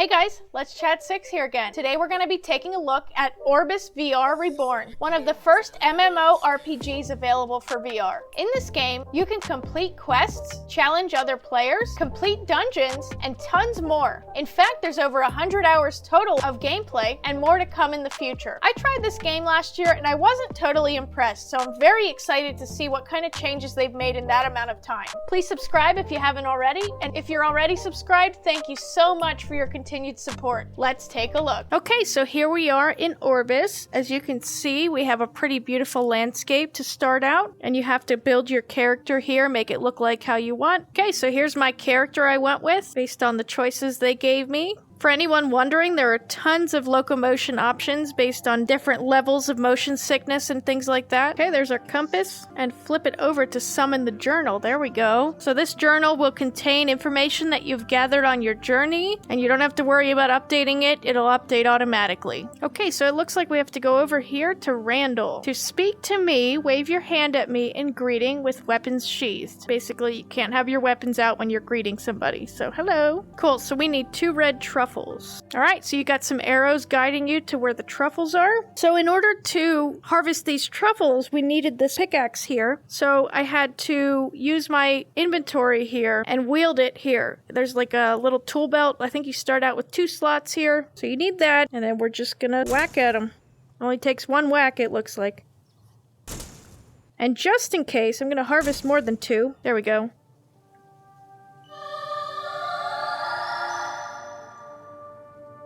Hey guys, Let's Chat 6 here again. Today we're going to be taking a look at OrbusVR Reborn, one of the first MMORPGs available for VR. In this game, you can complete quests, challenge other players, complete dungeons, and tons more. In fact, there's over 100 hours total of gameplay and more to come in the future. I tried this game last year and I wasn't totally impressed, so I'm very excited to see what kind of changes they've made in that amount of time. Please subscribe if you haven't already, and if you're already subscribed, thank you so much for your continued support. Let's take a look. Okay, so here we are in Orbus. As you can see, we have a pretty beautiful landscape to start out, and you have to build your character here, make it look like how you want. Okay, so here's my character I went with based on the choices they gave me. For anyone wondering, there are tons of locomotion options based on different levels of motion sickness and things like that. Okay, there's our compass, and flip it over to summon the journal. There we go. So this journal will contain information that you've gathered on your journey, and you don't have to worry about updating it. It'll update automatically. Okay, so it looks like we have to go over here to Randall. To speak to me, wave your hand at me in greeting with weapons sheathed. Basically, you can't have your weapons out when you're greeting somebody. So hello. Cool, so we need 2 red truffles. Alright, so you got some arrows guiding you to where the truffles are. So in order to harvest these truffles, we needed this pickaxe here. So I had to use my inventory here and wield it here. There's like a little tool belt. I think you start out with 2 slots here. So you need that, and then we're just gonna whack at them. Only takes 1 whack, it looks like. And just in case, I'm gonna harvest more than 2. There we go.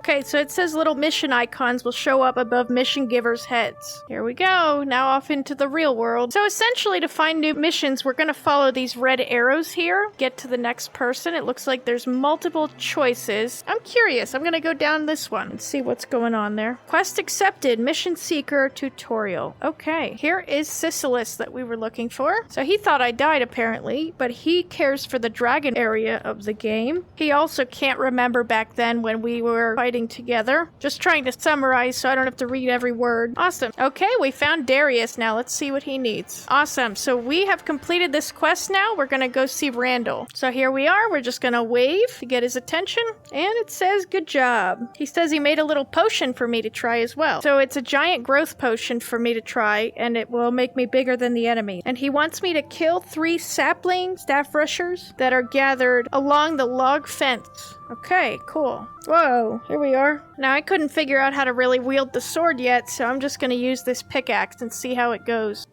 Okay, so it says little mission icons will show up above mission givers' heads. Here we go, now off into the real world. So essentially, to find new missions, we're going to follow these red arrows here, get to the next person. It looks like there's multiple choices. I'm curious, I'm going to go down this one and see what's going on there. Quest accepted, mission seeker tutorial. Okay, here is Sisyphus that we were looking for. So he thought I died apparently, but he cares for the dragon area of the game. He also can't remember back then when we were fighting together. Just trying to summarize so I don't have to read every word. Awesome. Okay, we found Darius now. Let's see what he needs. Awesome. So we have completed this quest now. We're going to go see Randall. So here we are. We're just going to wave to get his attention. And it says, good job. He says he made a little potion for me to try as well. So it's a giant growth potion for me to try, and it will make me bigger than the enemy. And he wants me to kill 3 sapling staff rushers that are gathered along the log fence. Okay, cool. Whoa, here we are. Now, I couldn't figure out how to really wield the sword yet, so I'm just gonna use this pickaxe and see how it goes.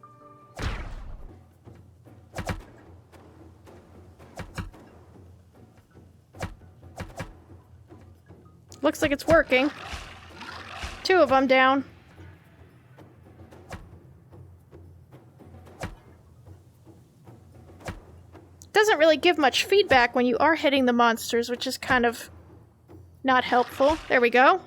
Looks like it's working. 2 of them down. Doesn't really give much feedback when you are hitting the monsters, which is kind of not helpful. There we go.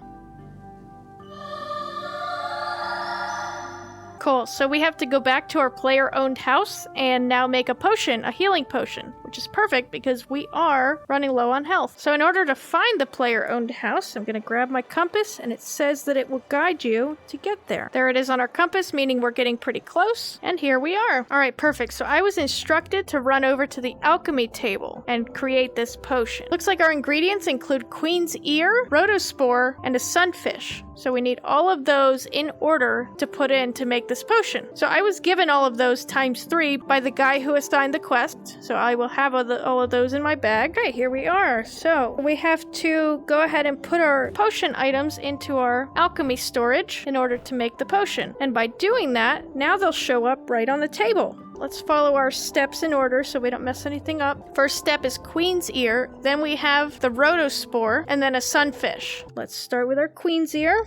Cool, so we have to go back to our player-owned house and now make a potion, a healing potion, which is perfect because we are running low on health. So in order to find the player-owned house, I'm going to grab my compass, and it says that it will guide you to get there. There it is on our compass, meaning we're getting pretty close, and here we are. All right, perfect. So I was instructed to run over to the alchemy table and create this potion. Looks like our ingredients include queen's ear, rhodospore, and a sunfish. So we need all of those in order to put in to make this potion. So I was given all of those times 3 by the guy who assigned the quest. So I will have all of those in my bag. Okay, here we are. So we have to go ahead and put our potion items into our alchemy storage in order to make the potion. And by doing that, now they'll show up right on the table. Let's follow our steps in order so we don't mess anything up. First step is queen's ear, then we have the rhodospore, and then a sunfish. Let's start with our queen's ear.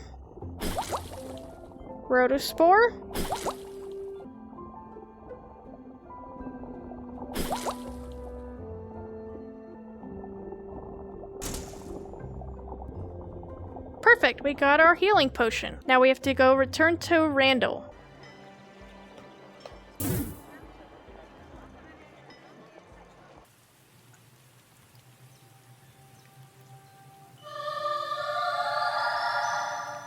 Rhodospore. Perfect, we got our healing potion. Now we have to go return to Randall.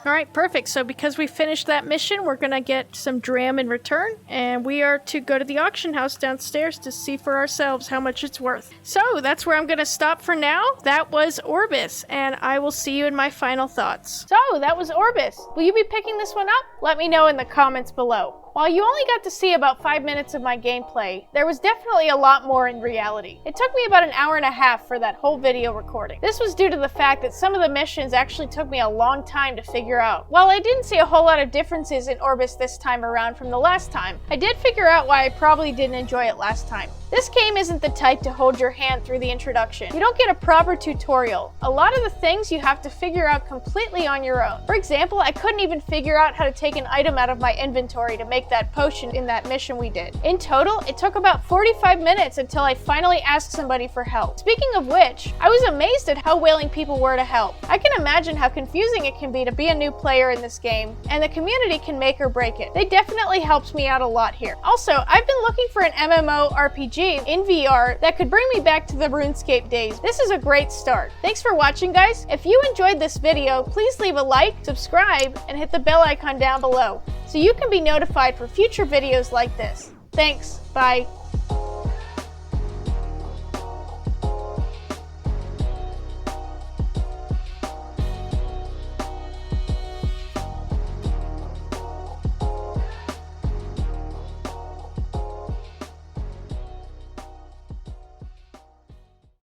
All right, perfect. So because we finished that mission, we're gonna get some dram in return, and we are to go to the auction house downstairs to see for ourselves how much it's worth. So that's where I'm gonna stop for now. That was Orbus, and I will see you in my final thoughts. So that was Orbus. Will you be picking this one up? Let me know in the comments below. While you only got to see about 5 minutes of my gameplay, there was definitely a lot more in reality. It took me about an hour and a half for that whole video recording. This was due to the fact that some of the missions actually took me a long time to figure out. While I didn't see a whole lot of differences in Orbus this time around from the last time, I did figure out why I probably didn't enjoy it last time. This game isn't the type to hold your hand through the introduction. You don't get a proper tutorial. A lot of the things you have to figure out completely on your own. For example, I couldn't even figure out how to take an item out of my inventory to make that potion in that mission we did. In total, it took about 45 minutes until I finally asked somebody for help. Speaking of which, I was amazed at how willing people were to help. I can imagine how confusing it can be to be a new player in this game, and the community can make or break it. They definitely helped me out a lot here. Also, I've been looking for an MMORPG in VR that could bring me back to the RuneScape days. This is a great start. Thanks for watching, guys. If you enjoyed this video, please leave a like, subscribe, and hit the bell icon down below so you can be notified for future videos like this. Thanks. Bye.